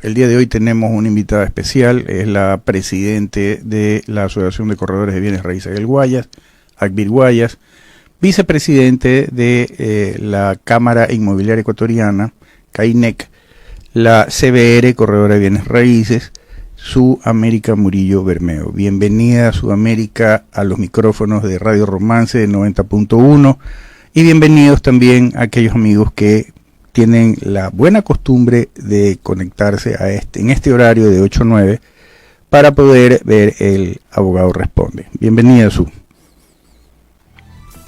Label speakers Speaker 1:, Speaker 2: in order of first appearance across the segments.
Speaker 1: El día de hoy tenemos una invitada especial, es la presidente de la Asociación de Corredores de Bienes Raíces del Guayas, Akbir Guayas, vicepresidente de la Cámara Inmobiliaria Ecuatoriana, CAINEC, la CBR, Corredora de Bienes Raíces, Sudamérica Murillo Bermeo. Bienvenida, Sudamérica, a los micrófonos de Radio Romance de 90.1 y bienvenidos también a aquellos amigos que tienen la buena costumbre de conectarse a en este horario de 8 a 9 para poder ver El Abogado Responde. Bienvenida, Su.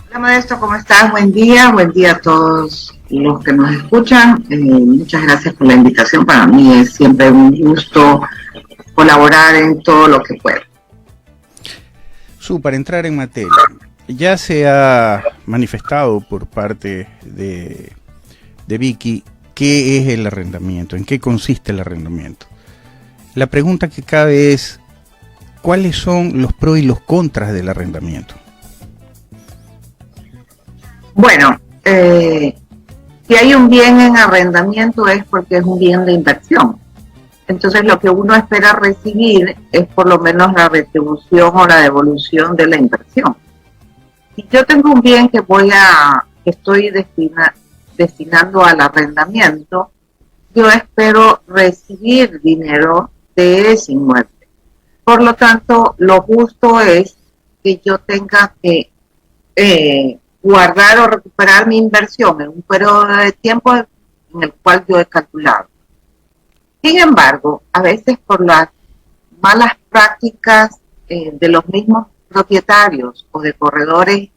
Speaker 2: Hola, maestro, ¿cómo estás? Buen día a todos los que nos escuchan. Muchas gracias por la invitación. Para mí es siempre un gusto colaborar en todo lo que pueda.
Speaker 1: Su, para entrar en materia, ya se ha manifestado por parte de Vicky qué es el arrendamiento, en qué consiste el arrendamiento. La pregunta que cabe es, ¿cuáles son los pros y los contras del arrendamiento?
Speaker 2: Bueno, si hay un bien en arrendamiento es porque es un bien de inversión. Entonces lo que uno espera recibir es por lo menos la retribución o la devolución de la inversión. Si yo tengo un bien que estoy destinando al arrendamiento, yo espero recibir dinero de ese inmueble. Por lo tanto, lo justo es que yo tenga que guardar o recuperar mi inversión en un periodo de tiempo en el cual yo he calculado. Sin embargo, a veces por las malas prácticas de los mismos propietarios o de corredores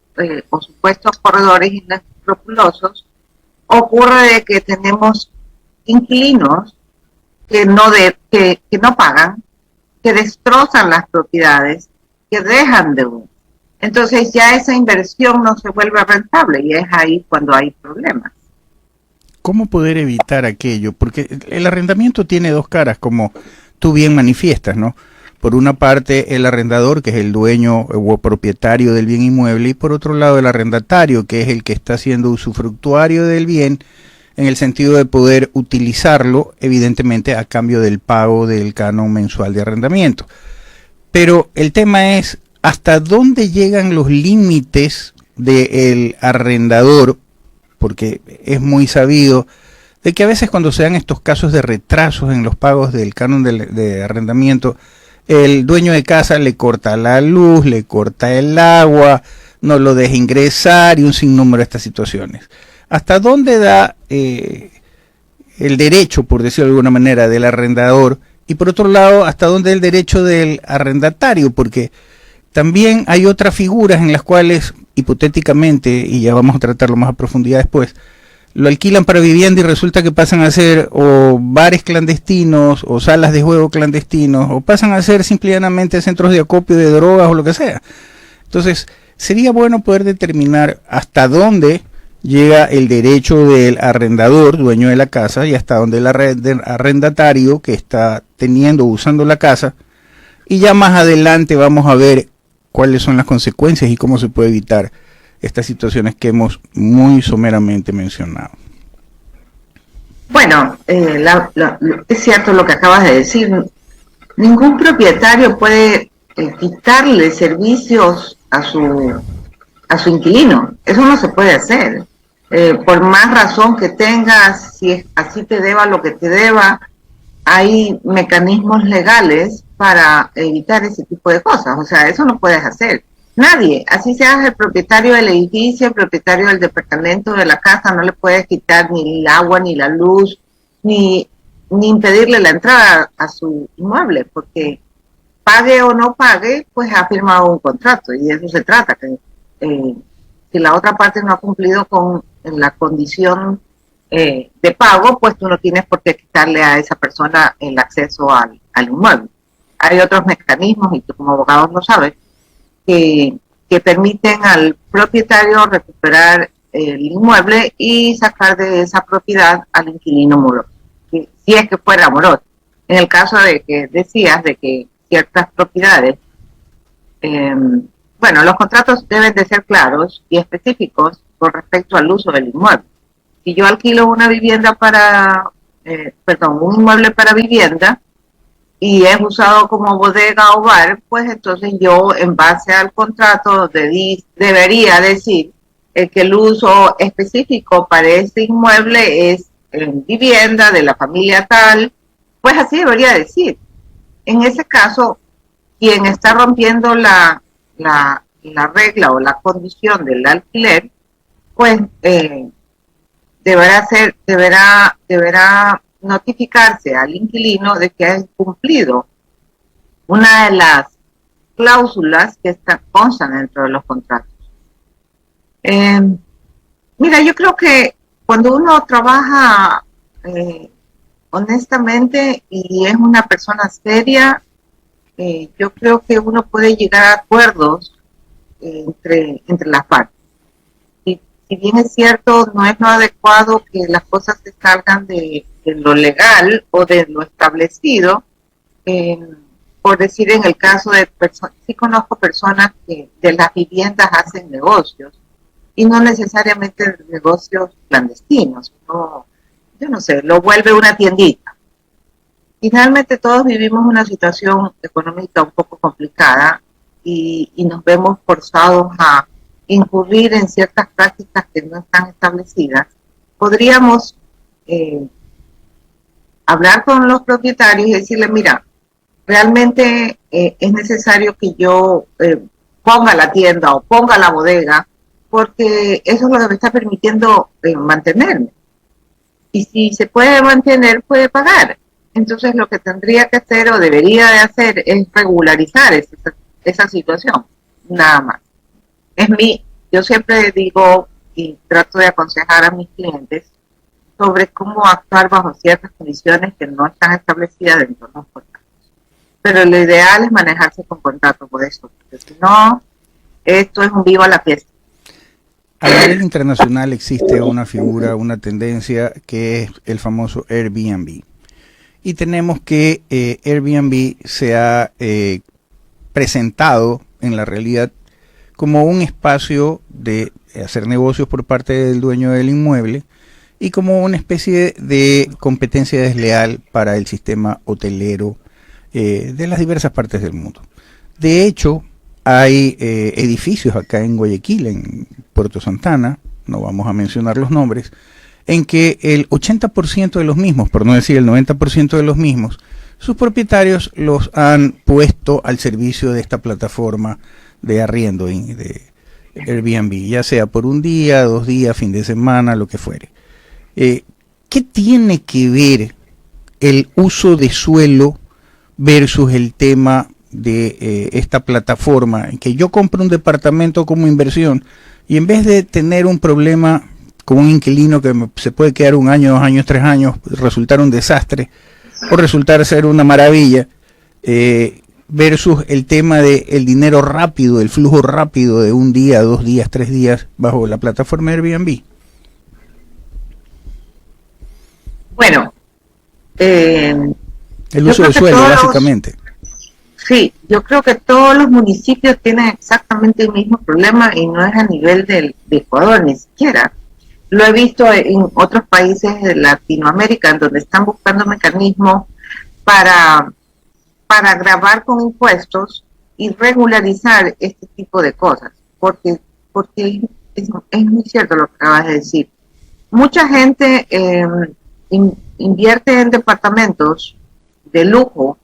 Speaker 2: o supuestos corredores inescrupulosos, ocurre de que tenemos inquilinos que no pagan, que destrozan las propiedades, que dejan de uno. Entonces ya esa inversión no se vuelve rentable y es ahí cuando hay problemas.
Speaker 1: ¿Cómo poder evitar aquello? Porque el arrendamiento tiene dos caras, como tú bien manifiestas, ¿no? Por una parte, el arrendador, que es el dueño o propietario del bien inmueble, y por otro lado, el arrendatario, que es el que está siendo usufructuario del bien, en el sentido de poder utilizarlo, evidentemente, a cambio del pago del canon mensual de arrendamiento. Pero el tema es, ¿hasta dónde llegan los límites del arrendador? Porque es muy sabido de que a veces cuando se dan estos casos de retrasos en los pagos del canon de arrendamiento, el dueño de casa le corta la luz, le corta el agua, no lo deja ingresar y un sinnúmero de estas situaciones. ¿Hasta dónde da el derecho, por decirlo de alguna manera, del arrendador? Y por otro lado, ¿hasta dónde el derecho del arrendatario? Porque también hay otras figuras en las cuales, hipotéticamente, y ya vamos a tratarlo más a profundidad después, lo alquilan para vivienda y resulta que pasan a ser o bares clandestinos o salas de juego clandestinos o pasan a ser simplemente centros de acopio de drogas o lo que sea. Entonces, sería bueno poder determinar hasta dónde llega el derecho del arrendador, dueño de la casa, y hasta dónde el arrendatario que está usando la casa, y ya más adelante vamos a ver cuáles son las consecuencias y cómo se puede evitar estas situaciones que hemos muy someramente mencionado.
Speaker 2: Bueno, es cierto lo que acabas de decir. Ningún propietario puede quitarle servicios a su inquilino. Eso no se puede hacer. Por más razón que tengas, si así te deba lo que te deba, hay mecanismos legales para evitar ese tipo de cosas. O sea, eso no puedes hacer. Nadie, así seas el propietario del edificio, el propietario del departamento, de la casa, no le puedes quitar ni el agua, ni la luz, ni impedirle la entrada a su inmueble, porque pague o no pague, pues ha firmado un contrato, y de eso se trata, que si la otra parte no ha cumplido con la condición de pago, pues tú no tienes por qué quitarle a esa persona el acceso al inmueble. Hay otros mecanismos, y tú como abogado lo sabes, que permiten al propietario recuperar el inmueble y sacar de esa propiedad al inquilino moroso, si es que fuera moroso. En el caso de que decías de que ciertas propiedades, bueno, los contratos deben de ser claros y específicos con respecto al uso del inmueble. Si yo alquilo una vivienda para perdón, un inmueble para vivienda y es usado como bodega o bar, pues entonces yo en base al contrato debería decir que el uso específico para ese inmueble es en vivienda de la familia tal, pues así debería decir. En ese caso, quien está rompiendo la regla o la condición del alquiler, pues deberá notificarse al inquilino de que ha incumplido una de las cláusulas que constan dentro de los contratos. Mira, yo creo que cuando uno trabaja honestamente y es una persona seria, yo creo que uno puede llegar a acuerdos entre las partes. Y si bien es cierto, no es lo adecuado que las cosas se salgan de lo legal o de lo establecido, por decir en el caso de sí conozco personas que de las viviendas hacen negocios y no necesariamente negocios clandestinos, yo no sé, lo vuelve una tiendita. Finalmente todos vivimos una situación económica un poco complicada y nos vemos forzados a incurrir en ciertas prácticas que no están establecidas. Podríamos hablar con los propietarios y decirles, mira, realmente es necesario que yo ponga la tienda o ponga la bodega, porque eso es lo que me está permitiendo mantenerme. Y si se puede mantener, puede pagar. Entonces lo que tendría que hacer o debería de hacer es regularizar esa situación, nada más. Yo siempre digo y trato de aconsejar a mis clientes sobre cómo actuar bajo ciertas condiciones que no están establecidas dentro de los contratos. Pero lo ideal es manejarse con contrato por eso, porque si no, esto es un vivo a la fiesta.
Speaker 1: A nivel internacional existe una figura, una tendencia que es el famoso Airbnb. Y tenemos que Airbnb se ha presentado en la realidad como un espacio de hacer negocios por parte del dueño del inmueble y como una especie de competencia desleal para el sistema hotelero de las diversas partes del mundo. De hecho, hay edificios acá en Guayaquil, en Puerto Santana, no vamos a mencionar los nombres, en que el 80% de los mismos, por no decir el 90% de los mismos, sus propietarios los han puesto al servicio de esta plataforma de arriendo de Airbnb, ya sea por un día, 2 días, fin de semana, lo que fuere. ¿Qué tiene que ver el uso de suelo versus el tema de esta plataforma? En que yo compro un departamento como inversión y en vez de tener un problema con un inquilino que se puede quedar 1 año, 2 años, 3 años, resultar un desastre o resultar ser una maravilla, versus el tema del dinero rápido, el flujo rápido de 1 día, 2 días, 3 días bajo la plataforma Airbnb.
Speaker 2: Bueno,
Speaker 1: el uso de suelo, básicamente.
Speaker 2: Sí, yo creo que todos los municipios tienen exactamente el mismo problema y no es a nivel de Ecuador ni siquiera. Lo he visto en otros países de Latinoamérica en donde están buscando mecanismos para gravar con impuestos y regularizar este tipo de cosas, porque es muy cierto lo que acabas de decir. Mucha gente invierte en departamentos de lujo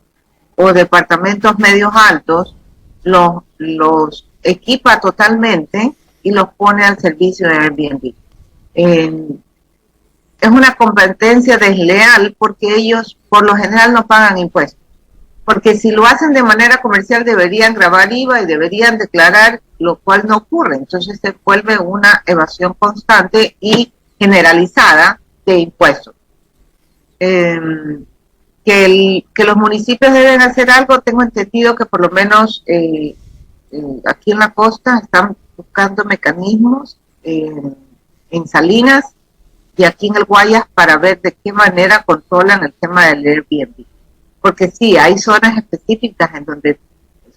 Speaker 2: o departamentos medios altos, los equipa totalmente y los pone al servicio de Airbnb. Es una competencia desleal porque ellos por lo general no pagan impuestos. Porque si lo hacen de manera comercial deberían grabar IVA y deberían declarar, lo cual no ocurre. Entonces se vuelve una evasión constante y generalizada de impuestos. Que los municipios deben hacer algo, tengo entendido que por lo menos aquí en la costa están buscando mecanismos en Salinas y aquí en el Guayas para ver de qué manera controlan el tema del Airbnb. Porque sí, hay zonas específicas en donde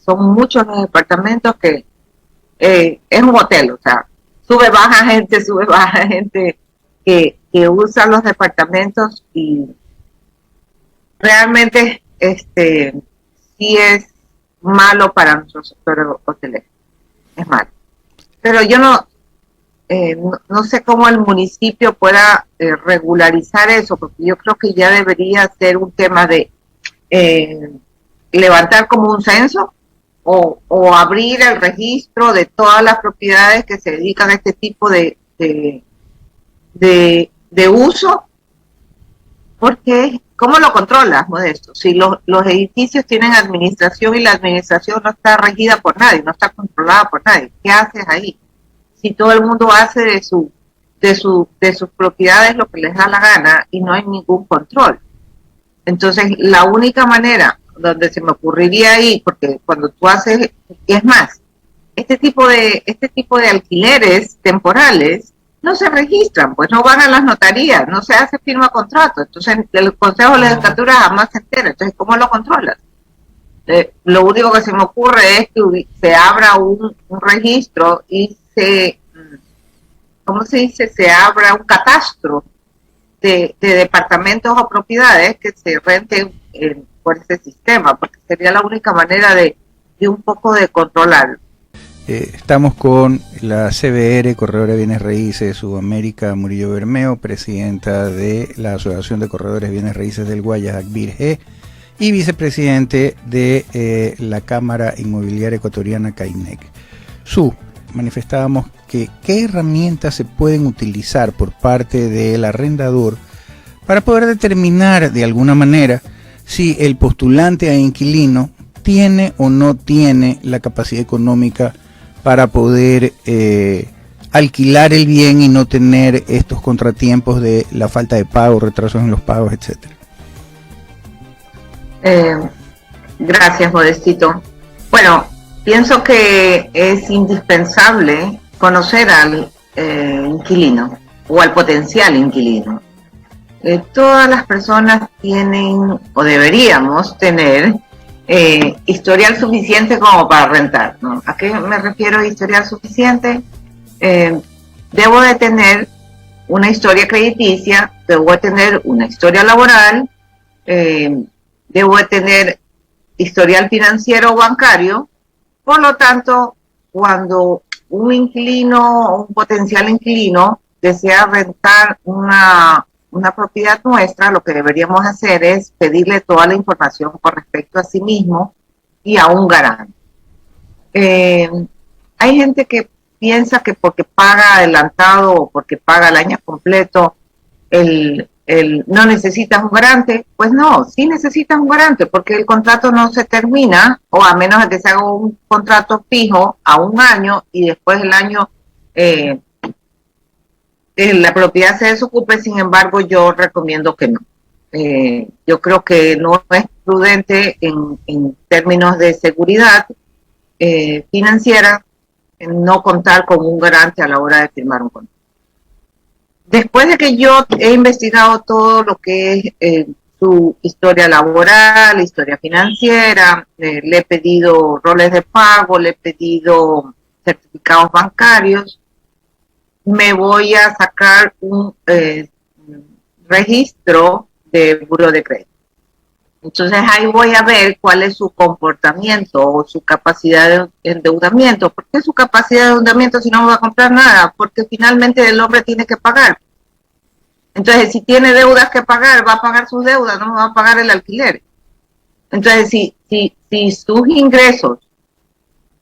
Speaker 2: son muchos los departamentos que es un hotel, o sea, sube, baja gente que usa los departamentos y realmente sí es malo para nuestro sector hotelero, es malo. Pero yo no sé cómo el municipio pueda regularizar eso, porque yo creo que ya debería ser un tema de eh, levantar como un censo o abrir el registro de todas las propiedades que se dedican a este tipo de uso, porque ¿cómo lo controlas, Modesto? Si los edificios tienen administración y la administración no está regida por nadie, no está controlada por nadie, ¿qué haces ahí? Si todo el mundo hace de sus propiedades lo que les da la gana y no hay ningún control. Entonces, la única manera donde se me ocurriría ahí, porque cuando tú haces, y es más, este tipo de alquileres temporales no se registran, pues no van a las notarías, no se hace firma contrato, entonces el Consejo de Legislatura jamás se entera, entonces ¿cómo lo controlas? Lo único que se me ocurre es que se abra un registro y ¿cómo se dice? Se abra un catastro de departamentos o propiedades que se renten por ese sistema, porque sería la única manera de un poco de controlarlo.
Speaker 1: Estamos con la CBR, Corredora de Bienes Raíces Sudamérica Murillo Bermeo, presidenta de la Asociación de Corredores de Bienes Raíces del Guayas, ACBIR-G, y vicepresidente de la Cámara Inmobiliaria Ecuatoriana, CAINEC. Manifestábamos que qué herramientas se pueden utilizar por parte del arrendador para poder determinar de alguna manera si el postulante a inquilino tiene o no tiene la capacidad económica para poder alquilar el bien y no tener estos contratiempos de la falta de pago, retrasos en los pagos, etcétera.
Speaker 2: Gracias, Modestito. Bueno, pienso que es indispensable conocer al inquilino o al potencial inquilino. Todas las personas tienen o deberíamos tener historial suficiente como para rentar, ¿no? ¿A qué me refiero historial suficiente? Debo de tener una historia crediticia, debo de tener una historia laboral, debo de tener historial financiero o bancario. Por lo tanto, cuando un inquilino o un potencial inquilino desea rentar una propiedad nuestra, lo que deberíamos hacer es pedirle toda la información con respecto a sí mismo y a un garante. Hay gente que piensa que porque paga adelantado o porque paga el año completo, no necesitas un garante. Pues no, sí necesitas un garante porque el contrato no se termina, o a menos de que se haga un contrato fijo a un año y después el año la propiedad se desocupe. Sin embargo, yo recomiendo que no. Yo creo que no es prudente en términos de seguridad financiera no contar con un garante a la hora de firmar un contrato. Después de que yo he investigado todo lo que es su historia laboral, historia financiera, le he pedido roles de pago, le he pedido certificados bancarios, me voy a sacar un registro de buró de crédito. Entonces ahí voy a ver cuál es su comportamiento o su capacidad de endeudamiento. ¿Por qué su capacidad de endeudamiento si no me va a comprar nada? Porque finalmente el hombre tiene que pagar. Entonces, si tiene deudas que pagar, va a pagar sus deudas, no va a pagar el alquiler. Entonces, si sus ingresos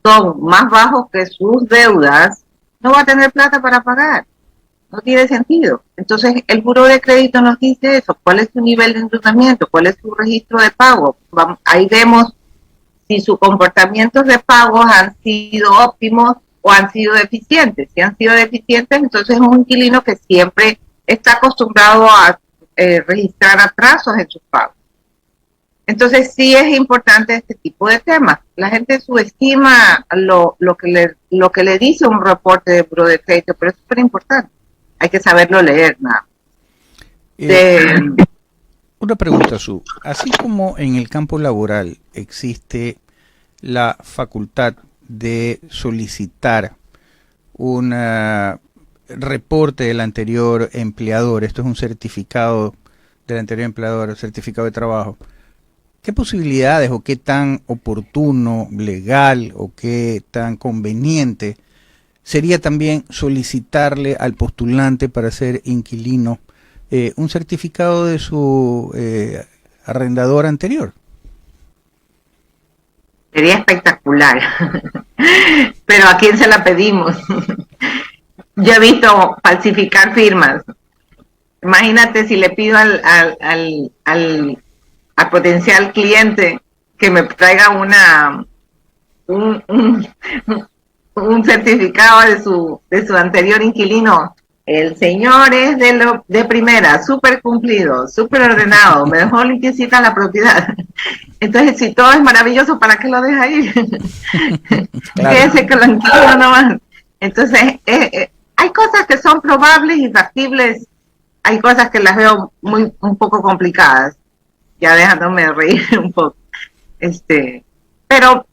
Speaker 2: son más bajos que sus deudas, no va a tener plata para pagar. No tiene sentido. Entonces, el buró de crédito nos dice eso. ¿Cuál es su nivel de endeudamiento? ¿Cuál es su registro de pago? Ahí vemos si sus comportamientos de pagos han sido óptimos o han sido deficientes. Si han sido deficientes, entonces es un inquilino que siempre está acostumbrado a registrar atrasos en sus pagos. Entonces sí es importante este tipo de temas. La gente subestima lo que le dice un reporte de buró de crédito, pero es súper importante. Hay que saberlo leer, nada.
Speaker 1: Una pregunta, Su. Así como en el campo laboral existe la facultad de solicitar un reporte del anterior empleador, esto es un certificado del anterior empleador, el certificado de trabajo, ¿qué posibilidades o qué tan oportuno, legal o qué tan conveniente sería también solicitarle al postulante para ser inquilino un certificado de su arrendador anterior?
Speaker 2: Sería espectacular. Pero ¿a quién se la pedimos? Yo he visto falsificar firmas. Imagínate si le pido al potencial cliente que me traiga un, un, un certificado de su anterior inquilino. El señor es de primera, súper cumplido, súper ordenado, me dejó limpiecita la propiedad. Entonces, si todo es maravilloso, ¿para qué lo deja ir? Claro. Quédese que lo inquilino nomás. Entonces, hay cosas que son probables y factibles, hay cosas que las veo un poco complicadas, ya dejándome reír un poco. Pero,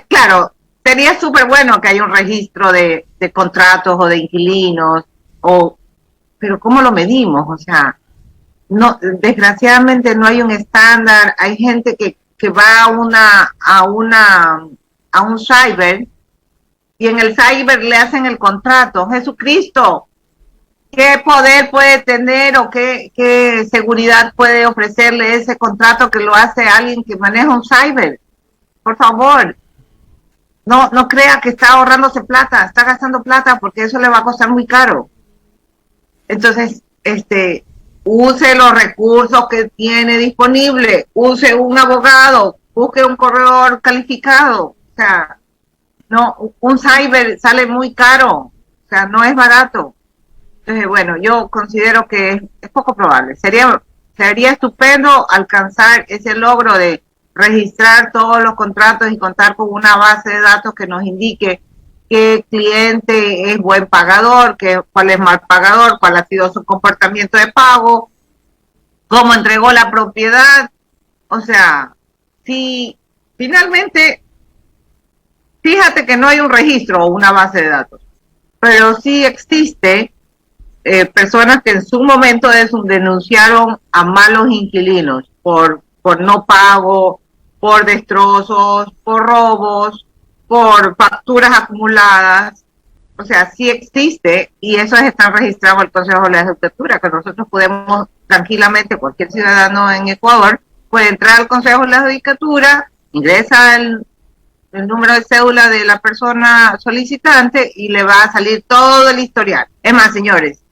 Speaker 2: claro, sería súper bueno que haya un registro de contratos o de inquilinos, pero ¿cómo lo medimos? O sea, no, desgraciadamente no hay un estándar. Hay gente que va a un cyber y en el cyber le hacen el contrato. Jesucristo, ¿qué poder puede tener o qué seguridad puede ofrecerle ese contrato que lo hace alguien que maneja un cyber? Por favor, no crea que está ahorrándose plata, está gastando plata porque eso le va a costar muy caro. Entonces, use los recursos que tiene disponible, use un abogado, busque un corredor calificado. O sea, no, un cyber sale muy caro, o sea, no es barato. Entonces, bueno, yo considero que es poco probable. Sería estupendo alcanzar ese logro de registrar todos los contratos y contar con una base de datos que nos indique qué cliente es buen pagador, cuál es mal pagador, cuál ha sido su comportamiento de pago, cómo entregó la propiedad. O sea, si finalmente, fíjate que no hay un registro o una base de datos, pero sí existe personas que en su momento denunciaron a malos inquilinos por no pago, por destrozos, por robos, por facturas acumuladas. O sea, sí existe y eso está registrado en el Consejo de la Judicatura, que nosotros podemos tranquilamente, cualquier ciudadano en Ecuador puede entrar al Consejo de la Judicatura, ingresa el número de cédula de la persona solicitante y le va a salir todo el historial. Es más, señores,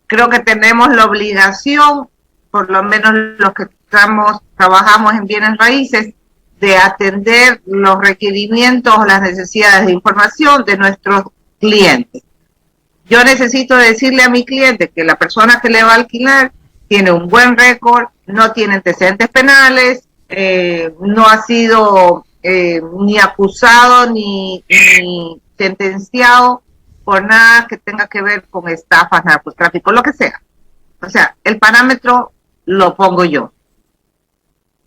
Speaker 2: creo que tenemos la obligación, por lo menos los que trabajamos en bienes raíces, de atender los requerimientos o las necesidades de información de nuestros clientes. Yo necesito decirle a mi cliente que la persona que le va a alquilar tiene un buen récord, no tiene antecedentes penales, no ha sido ni acusado ni sentenciado por nada que tenga que ver con estafas, narcotráfico, lo que sea. O sea, el parámetro lo pongo yo.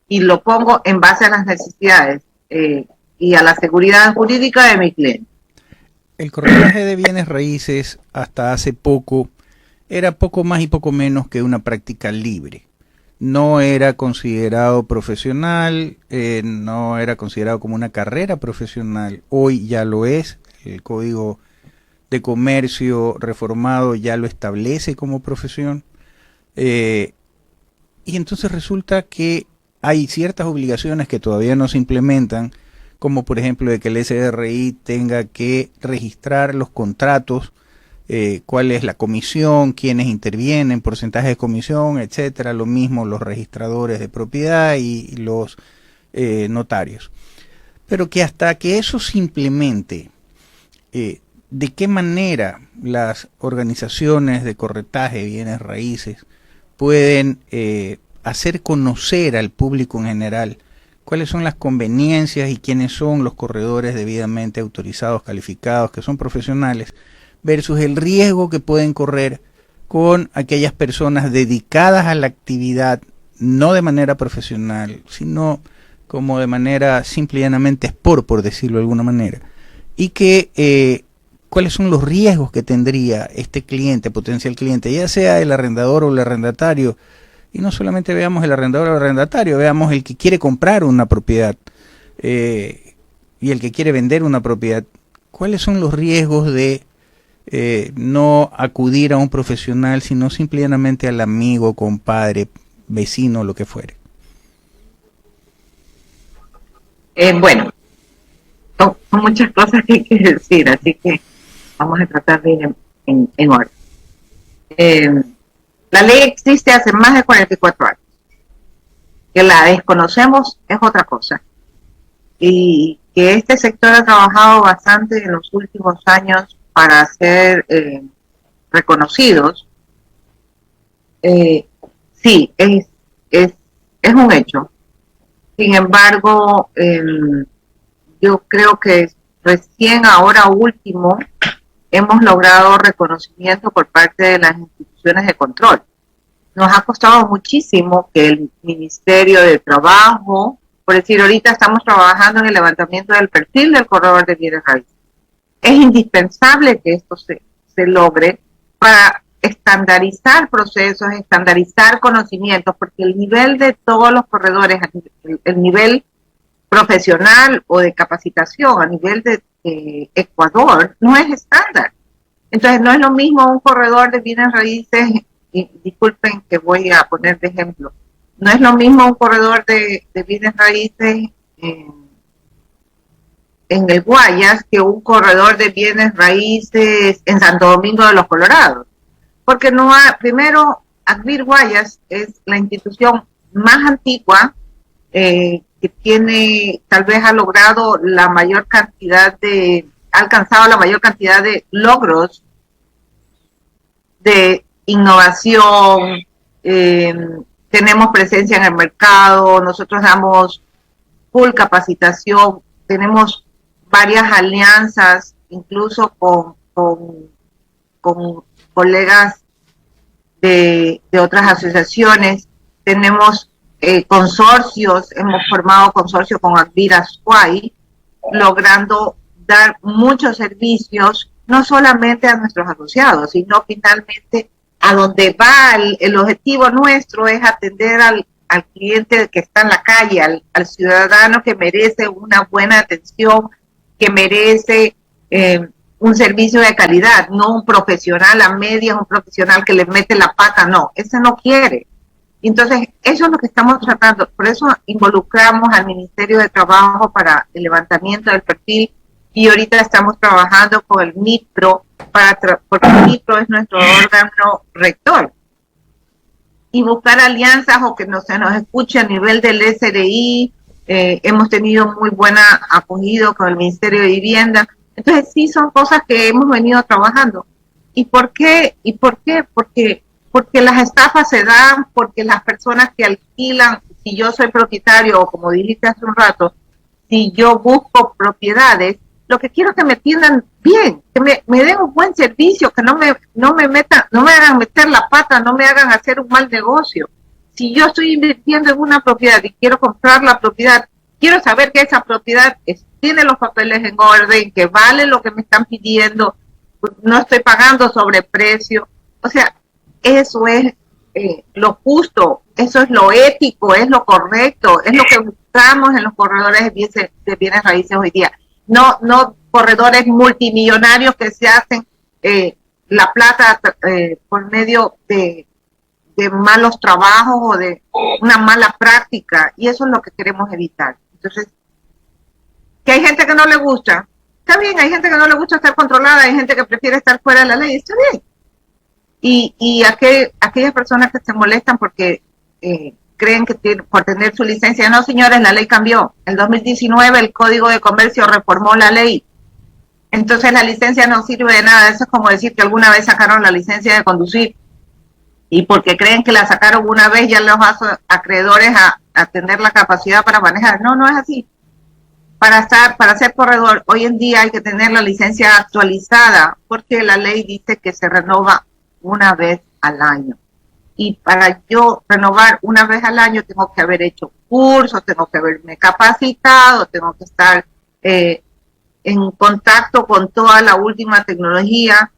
Speaker 2: Y lo pongo en base a las necesidades y a la seguridad jurídica de mi cliente.
Speaker 1: El corretaje de bienes raíces hasta hace poco era poco más y poco menos que una práctica libre. No era considerado profesional, no era considerado como una carrera profesional. Hoy ya lo es. El Código de Comercio reformado ya lo establece como profesión. Y entonces resulta que hay ciertas obligaciones que todavía no se implementan, como por ejemplo de que el SRI tenga que registrar los contratos, cuál es la comisión, quiénes intervienen, porcentaje de comisión, etcétera. Lo mismo los registradores de propiedad y los notarios. Pero que hasta que eso se implemente, de qué manera las organizaciones de corretaje de bienes raíces pueden hacer conocer al público en general cuáles son las conveniencias y quiénes son los corredores debidamente autorizados, calificados, que son profesionales, versus el riesgo que pueden correr con aquellas personas dedicadas a la actividad, no de manera profesional, sino como de manera simple y llanamente por decirlo de alguna manera, y que cuáles son los riesgos que tendría este cliente, potencial cliente, ya sea el arrendador o el arrendatario, y no solamente veamos el arrendador o el arrendatario, veamos el que quiere comprar una propiedad y el que quiere vender una propiedad. ¿Cuáles son los riesgos de no acudir a un profesional, sino simplemente al amigo, compadre, vecino, lo que fuere?
Speaker 2: Bueno, son muchas cosas que hay que decir, así que vamos a tratar de ir en orden. La ley existe hace más de 44 años. Que la desconocemos es otra cosa. Y que este sector ha trabajado bastante en los últimos años para ser reconocidos, sí, es un hecho. Sin embargo, yo creo que recién ahora último hemos logrado reconocimiento por parte de las instituciones de control. Nos ha costado muchísimo que el Ministerio de Trabajo, por decir, ahorita estamos trabajando en el levantamiento del perfil del corredor de bienes raíces. Es indispensable que esto se logre para estandarizar procesos, estandarizar conocimientos, porque el nivel de todos los corredores, el nivel profesional o de capacitación a nivel de Ecuador no es estándar. Entonces no es lo mismo un corredor de bienes raíces, y disculpen que voy a poner de ejemplo, no es lo mismo un corredor de bienes raíces en el Guayas que un corredor de bienes raíces en Santo Domingo de los Colorados. Porque no ha, primero, Advir Guayas es la institución más antigua que tiene, tal vez ha logrado la mayor cantidad ha alcanzado la mayor cantidad de logros de innovación, tenemos presencia en el mercado, nosotros damos full capacitación, tenemos varias alianzas, incluso con colegas de otras asociaciones, tenemos consorcios, hemos formado consorcio con Advir Azuay, logrando dar muchos servicios, no solamente a nuestros asociados, sino finalmente a donde va el objetivo nuestro es atender al cliente que está en la calle, al ciudadano que merece una buena atención, que merece un servicio de calidad, no un profesional a medias, un profesional que le mete la pata, no, ese no quiere. Entonces, eso es lo que estamos tratando, por eso involucramos al Ministerio de Trabajo para el levantamiento del perfil y ahorita estamos trabajando con el MIPRO, porque el MIPRO es nuestro órgano rector, y buscar alianzas o que se nos escuche a nivel del SRI. Hemos tenido muy buena acogida con el Ministerio de Vivienda. Entonces sí son cosas que hemos venido trabajando. ¿Y por qué? Porque las estafas se dan, porque las personas que alquilan, si yo soy propietario o como dijiste hace un rato, si yo busco propiedades, lo que quiero es que me atiendan bien, que me den un buen servicio, que no me hagan meter la pata, no me hagan hacer un mal negocio. Si yo estoy invirtiendo en una propiedad y quiero comprar la propiedad, quiero saber que esa propiedad tiene los papeles en orden, que vale lo que me están pidiendo, no estoy pagando sobreprecio. O sea, eso es lo justo, eso es lo ético, es lo correcto, es lo que buscamos en los corredores de bienes raíces hoy día. No corredores multimillonarios que se hacen la plata por medio de malos trabajos o de una mala práctica, y eso es lo que queremos evitar. Entonces, que hay gente que no le gusta, está bien, hay gente que no le gusta estar controlada, hay gente que prefiere estar fuera de la ley, está bien. Y aquellas personas que se molestan porque creen que por tener su licencia, no señores, la ley cambió. En 2019 el Código de Comercio reformó la ley. Entonces la licencia no sirve de nada. Eso es como decir que alguna vez sacaron la licencia de conducir y porque creen que la sacaron una vez ya los acreedores a tener la capacidad para manejar. No, no es así. Para ser corredor, hoy en día hay que tener la licencia actualizada porque la ley dice que se renova una vez al año. Y para yo renovar una vez al año tengo que haber hecho cursos, tengo que haberme capacitado, tengo que estar en contacto con toda la última tecnología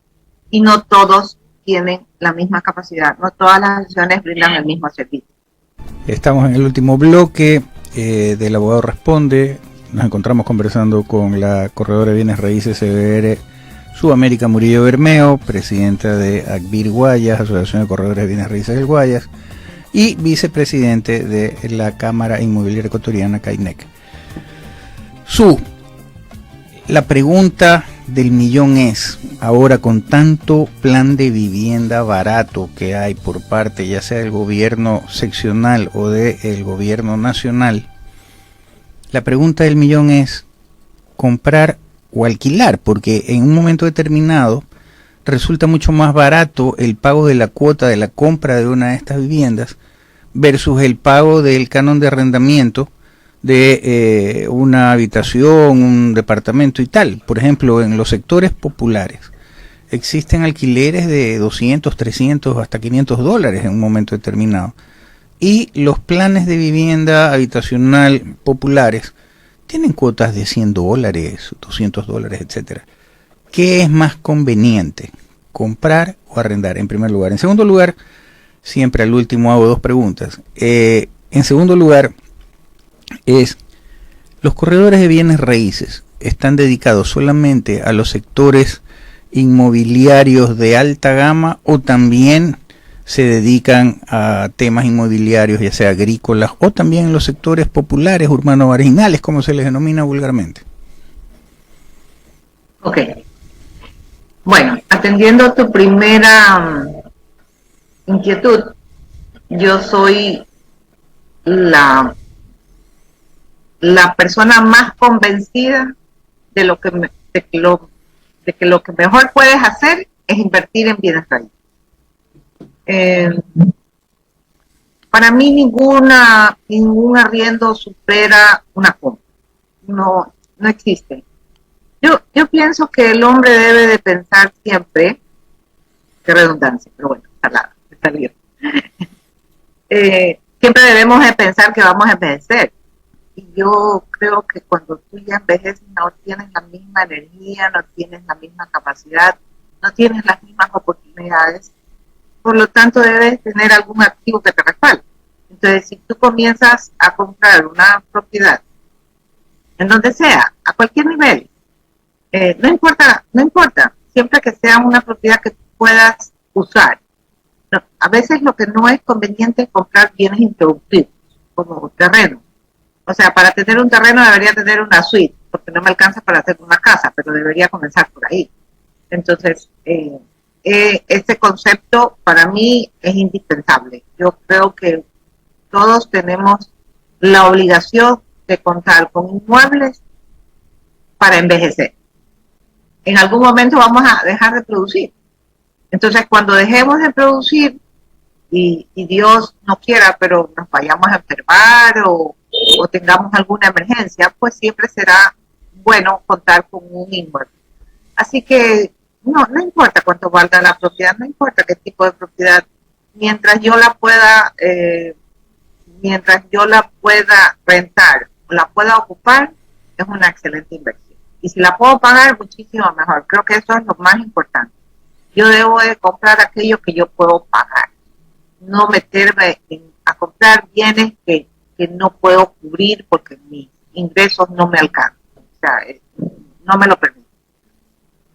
Speaker 2: y no todos tienen la misma capacidad, no todas las asociaciones brindan el mismo servicio.
Speaker 1: Estamos en el último bloque del Abogado Responde. Nos encontramos conversando con la corredora de bienes raíces CBR Sudamérica Murillo Bermeo, presidenta de ACBIR Guayas, Asociación de Corredores de Bienes Raíces del Guayas, y vicepresidente de la Cámara Inmobiliaria Ecuatoriana, CAINEC. La pregunta del millón es, ahora con tanto plan de vivienda barato que hay por parte ya sea del gobierno seccional o del gobierno nacional, la pregunta del millón es comprar o alquilar, porque en un momento determinado resulta mucho más barato el pago de la cuota de la compra de una de estas viviendas versus el pago del canon de arrendamiento de una habitación, un departamento y tal. Por ejemplo, en los sectores populares existen alquileres de 200, 300, hasta $500 en un momento determinado. Y los planes de vivienda habitacional populares tienen cuotas de $100, $200, etcétera. ¿Qué es más conveniente? ¿Comprar o arrendar? En primer lugar. En segundo lugar, siempre al último hago dos preguntas. En segundo lugar, los corredores de bienes raíces están dedicados solamente a los sectores inmobiliarios de alta gama o también se dedican a temas inmobiliarios, ya sea agrícolas o también en los sectores populares, urbanos marginales, como se les denomina vulgarmente.
Speaker 2: Ok. Bueno, atendiendo tu primera inquietud, yo soy la persona más convencida de que lo que mejor puedes hacer es invertir en bienes raíces. Para mí ningún arriendo supera una compra. No existe. Yo pienso que el hombre debe de pensar siempre, qué redundancia, pero bueno, salir. Siempre debemos de pensar que vamos a envejecer. Y yo creo que cuando tú ya envejeces no tienes la misma energía, no tienes la misma capacidad, no tienes las mismas oportunidades. Por lo tanto, debes tener algún activo que te respalde. Entonces, si tú comienzas a comprar una propiedad, en donde sea, a cualquier nivel, no importa, siempre que sea una propiedad que puedas usar. No, a veces lo que no es conveniente es comprar bienes improductivos, como terreno. O sea, para tener un terreno debería tener una suite, porque no me alcanza para hacer una casa, pero debería comenzar por ahí. Entonces, este concepto para mí es indispensable. Yo creo que todos tenemos la obligación de contar con inmuebles para envejecer. En algún momento vamos a dejar de producir. Entonces, cuando dejemos de producir, y Dios no quiera, pero nos vayamos a enfermar o tengamos alguna emergencia, pues siempre será bueno contar con un inmueble. Así que no importa cuánto valga la propiedad, no importa qué tipo de propiedad, mientras yo la pueda rentar o la pueda ocupar, es una excelente inversión. Y si la puedo pagar, muchísimo mejor. Creo que eso es lo más importante. Yo debo de comprar aquello que yo puedo pagar, no meterme a comprar bienes que no puedo cubrir porque mis ingresos no me alcanzan. O sea, no me lo permito.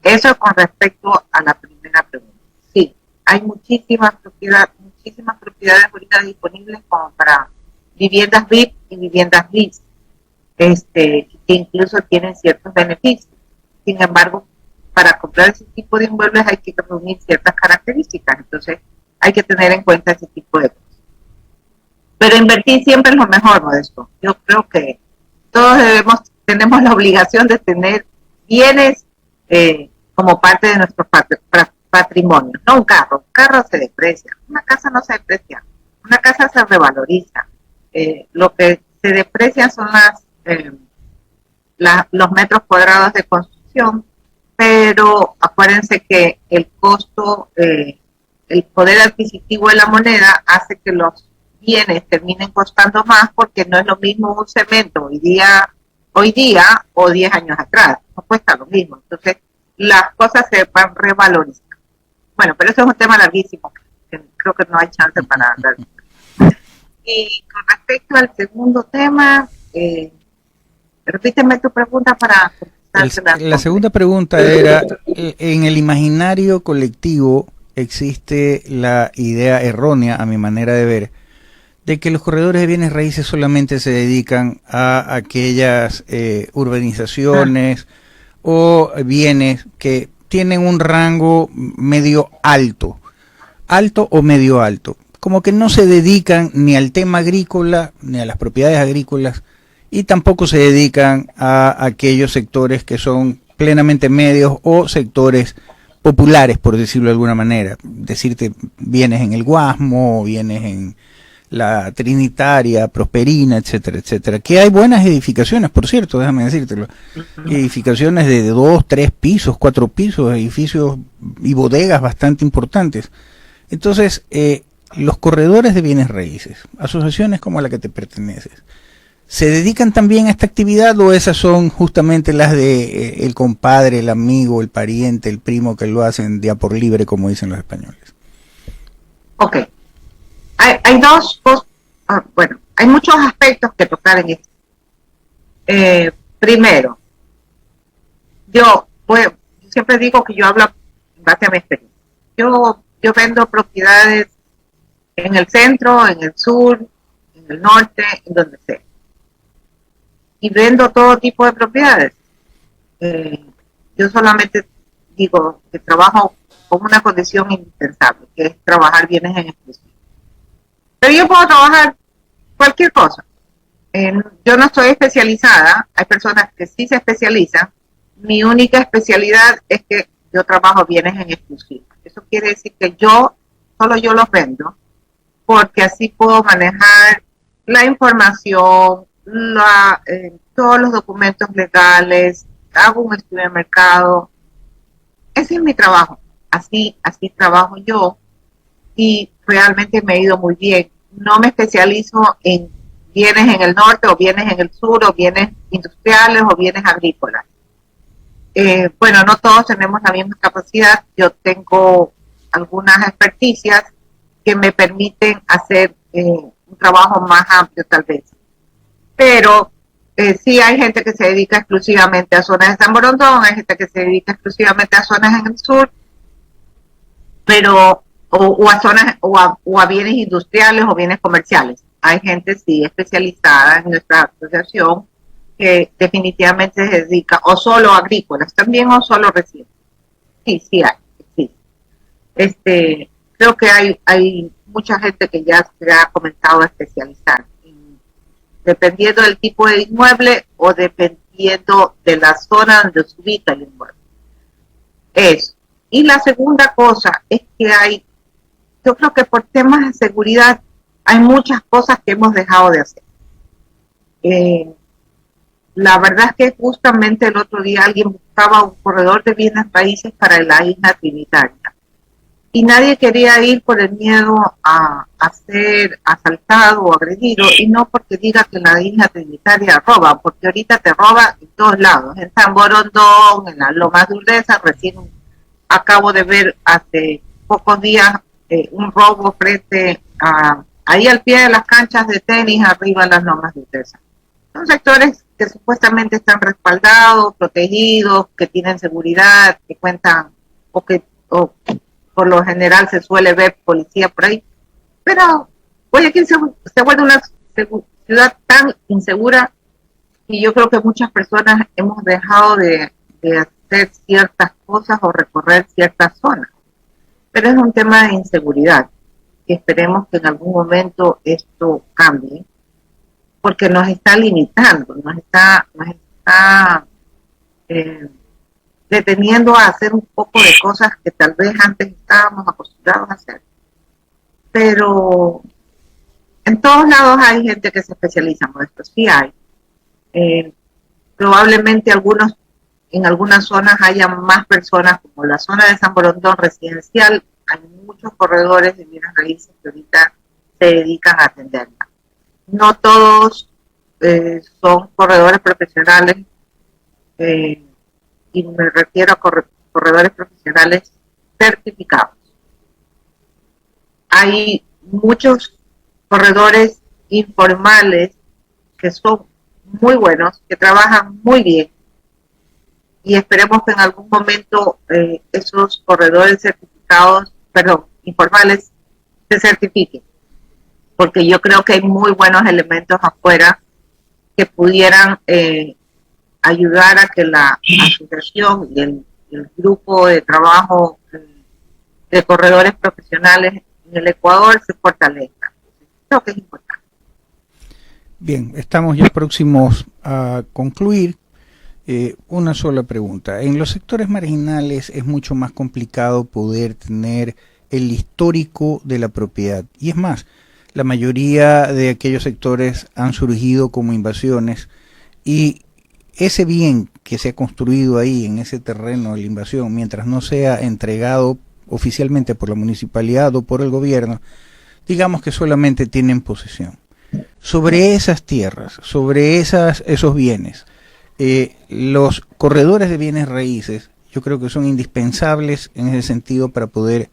Speaker 2: Eso con respecto a la primera pregunta. Sí, hay muchísimas propiedades ahorita disponibles como para viviendas VIP y viviendas LIS, que incluso tienen ciertos beneficios. Sin embargo, para comprar ese tipo de inmuebles hay que reunir ciertas características, entonces hay que tener en cuenta ese tipo de cosas. Pero invertir siempre es lo mejor, Modesto. Yo creo que todos tenemos la obligación de tener bienes como parte de nuestro patrimonio. No un carro se deprecia, una casa no se deprecia, una casa se revaloriza. Lo que se deprecia son los metros cuadrados de construcción, pero acuérdense que el costo, el poder adquisitivo de la moneda hace que los bienes terminen costando más, porque no es lo mismo un cemento hoy día o 10 años atrás, no cuesta lo mismo. Entonces las cosas se van revalorizando. Bueno, pero eso es un tema larguísimo, que creo que no hay chance para hablar. Y con respecto al segundo tema, repíteme tu pregunta para
Speaker 1: La segunda pregunta era, en el imaginario colectivo existe la idea errónea, a mi manera de ver, de que los corredores de bienes raíces solamente se dedican a aquellas urbanizaciones o bienes que tienen un rango medio alto, alto o medio alto, como que no se dedican ni al tema agrícola, ni a las propiedades agrícolas, y tampoco se dedican a aquellos sectores que son plenamente medios o sectores populares, por decirlo de alguna manera. Decirte, bienes en el Guasmo, bienes en la Trinitaria, Prosperina, etcétera, etcétera. Que hay buenas edificaciones, por cierto, déjame decírtelo. Edificaciones de 2, 3 pisos, 4 pisos, edificios y bodegas bastante importantes. Entonces, los corredores de bienes raíces, asociaciones como a la que te perteneces, ¿se dedican también a esta actividad o esas son justamente las de el compadre, el amigo, el pariente, el primo que lo hacen de a por libre, como dicen los españoles?
Speaker 2: Ok. Hay dos cosas, bueno, hay muchos aspectos que tocar en esto. Primero, yo siempre digo que yo hablo en base a mi experiencia. Yo vendo propiedades en el centro, en el sur, en el norte, en donde sea. Y vendo todo tipo de propiedades. Yo solamente digo que trabajo con una condición indispensable, que es trabajar bienes en exclusiva. Pero yo puedo trabajar cualquier cosa. Yo no estoy especializada, hay personas que sí se especializan. Mi única especialidad es que yo trabajo bienes en exclusiva. Eso quiere decir que solo yo los vendo, porque así puedo manejar la información, todos los documentos legales, hago un estudio de mercado. Ese es mi trabajo. Así trabajo yo y realmente me ha ido muy bien. No me especializo en bienes en el norte o bienes en el sur o bienes industriales o bienes agrícolas. Bueno, no todos tenemos la misma capacidad. Yo tengo algunas experticias que me permiten hacer un trabajo más amplio tal vez. Pero sí hay gente que se dedica exclusivamente a zonas de San Borondón, hay gente que se dedica exclusivamente a zonas en el sur, pero o a zonas o a bienes industriales o bienes comerciales. Hay gente sí especializada en nuestra asociación que definitivamente se dedica o solo a agrícolas también o solo residenciales. Sí hay, sí. Creo que hay mucha gente que ya se ha comenzado a especializar, dependiendo del tipo de inmueble o dependiendo de la zona donde se ubica el inmueble. Eso. Y la segunda cosa es que yo creo que por temas de seguridad hay muchas cosas que hemos dejado de hacer. La verdad es que justamente el otro día alguien buscaba un corredor de bienes raíces para la isla Trinitaria. Y nadie quería ir por el miedo a ser asaltado o agredido, y no porque diga que la isla Trinitaria roba, porque ahorita te roba en todos lados, en San Borondón, en las Lomas de Urdesa. Recién acabo de ver hace pocos días un robo frente ahí al pie de las canchas de tenis arriba en las Lomas de Urdesa. Son sectores que supuestamente están respaldados, protegidos, que tienen seguridad, que cuentan o por lo general se suele ver policía por ahí, pero Guayaquil se vuelve una ciudad tan insegura y yo creo que muchas personas hemos dejado de hacer ciertas cosas o recorrer ciertas zonas, pero es un tema de inseguridad que esperemos que en algún momento esto cambie, porque nos está limitando, nos está deteniendo a hacer un poco de cosas que tal vez antes estábamos acostumbrados a hacer. Pero en todos lados hay gente que se especializa en esto, sí hay. Probablemente en algunas zonas haya más personas, como la zona de San Borondón residencial, hay muchos corredores de bienes raíces que ahorita se dedican a atenderla. No todos son corredores profesionales, y me refiero a corredores profesionales certificados. hay muchos corredores informales que son muy buenos, que trabajan muy bien, y esperemos que en algún momento esos corredores certificados, perdón, informales, se certifiquen, porque yo creo que hay muy buenos elementos afuera que pudieran ayudar a que la asociación y el grupo de trabajo de corredores profesionales en el Ecuador se fortalezca. Creo que es importante.
Speaker 1: Bien, estamos ya próximos a concluir. Una sola pregunta. En los sectores marginales es mucho más complicado poder tener el histórico de la propiedad. Y es más, la mayoría de aquellos sectores han surgido como invasiones y ese bien que se ha construido ahí en ese terreno de la invasión, mientras no sea entregado oficialmente por la municipalidad o por el gobierno, digamos que solamente tienen posesión. Sobre esas tierras, sobre esos bienes, los corredores de bienes raíces yo creo que son indispensables en ese sentido para poder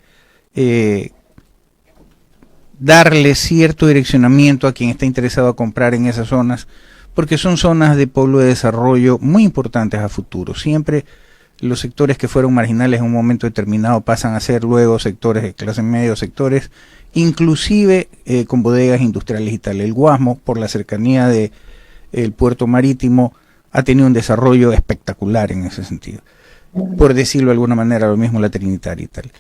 Speaker 1: darle cierto direccionamiento a quien está interesado a comprar en esas zonas, porque son zonas de pueblo de desarrollo muy importantes a futuro. Siempre los sectores que fueron marginales en un momento determinado pasan a ser luego sectores de clase media, sectores inclusive con bodegas industriales y tal. El Guasmo, por la cercanía del puerto marítimo, ha tenido un desarrollo espectacular en ese sentido, por decirlo de alguna manera, lo mismo la Trinitaria y tal.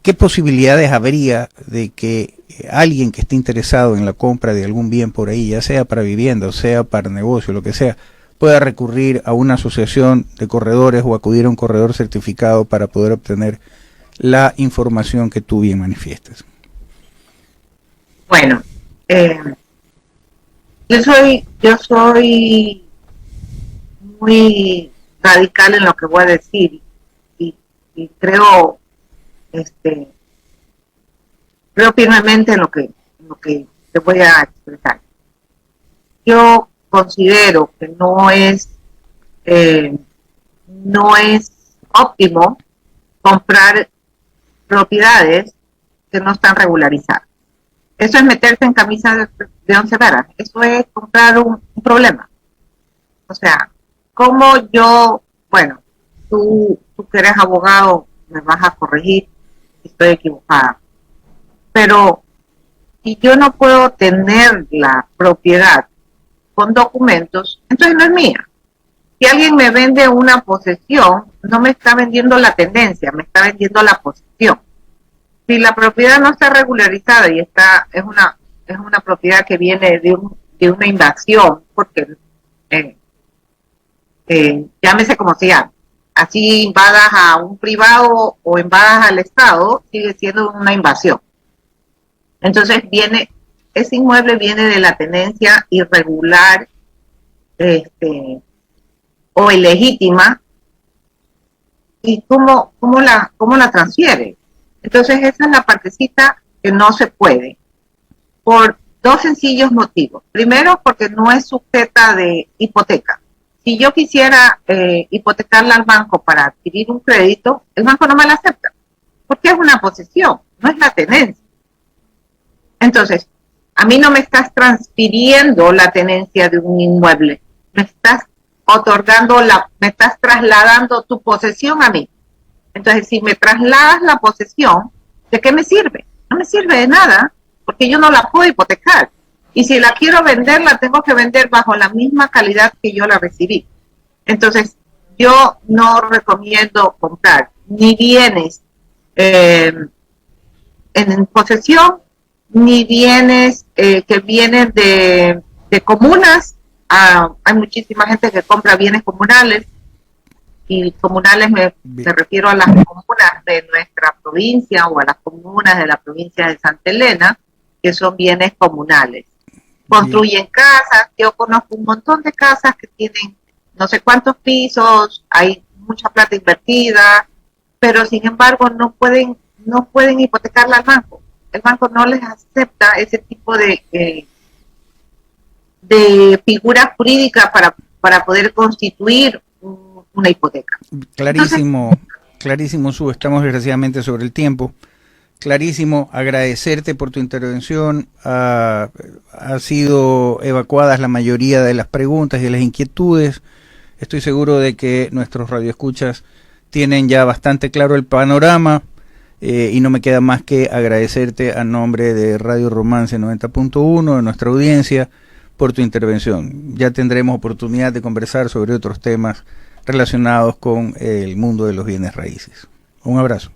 Speaker 1: ¿Qué posibilidades habría de que alguien que esté interesado en la compra de algún bien por ahí, ya sea para vivienda o sea para negocio, lo que sea, pueda recurrir a una asociación de corredores o acudir a un corredor certificado para poder obtener la información que tú bien manifiestas?
Speaker 2: Bueno, yo soy muy radical en lo que voy a decir y creo firmemente en lo que te voy a expresar. Yo considero que no es óptimo comprar propiedades que no están regularizadas. Eso es meterse en camisa de 11 varas. Eso es comprar un problema. O sea, como yo, bueno, tú que eres abogado me vas a corregir si estoy equivocada, pero si yo no puedo tener la propiedad con documentos, entonces no es mía. Si alguien me vende una posesión, no me está vendiendo la tendencia, me está vendiendo la posesión. Si la propiedad no está regularizada y es una propiedad que viene de una invasión, porque llámese como sea, así invadas a un privado o invadas al Estado, sigue siendo una invasión. Entonces ese inmueble viene de la tenencia irregular o ilegítima, y cómo la transfiere. Entonces esa es la partecita que no se puede, por dos sencillos motivos. Primero, porque no es sujeta de hipoteca. Si yo quisiera hipotecarla al banco para adquirir un crédito, el banco no me la acepta, porque es una posesión, no es la tenencia. Entonces, a mí no me estás transfiriendo la tenencia de un inmueble, me estás me estás trasladando tu posesión a mí. Entonces, si me trasladas la posesión, ¿de qué me sirve? No me sirve de nada, porque yo no la puedo hipotecar. Y si la quiero vender, la tengo que vender bajo la misma calidad que yo la recibí. Entonces, yo no recomiendo comprar ni bienes en posesión, ni bienes que vienen de comunas. Hay muchísima gente que compra bienes comunales, y comunales me refiero a las comunas de nuestra provincia o a las comunas de la provincia de Santa Elena, que son bienes comunales. Construyen casas, yo conozco un montón de casas que tienen no sé cuántos pisos, hay mucha plata invertida, pero sin embargo no pueden hipotecarla al banco. El banco no les acepta ese tipo de figura jurídica para poder constituir una hipoteca.
Speaker 1: Clarísimo, Su, estamos desgraciadamente sobre el tiempo. Clarísimo, agradecerte por tu intervención. Ha sido evacuadas la mayoría de las preguntas y de las inquietudes. Estoy seguro de que nuestros radioescuchas tienen ya bastante claro el panorama y no me queda más que agradecerte a nombre de Radio Romance 90.1, de nuestra audiencia, por tu intervención. Ya tendremos oportunidad de conversar sobre otros temas relacionados con el mundo de los bienes raíces. Un abrazo.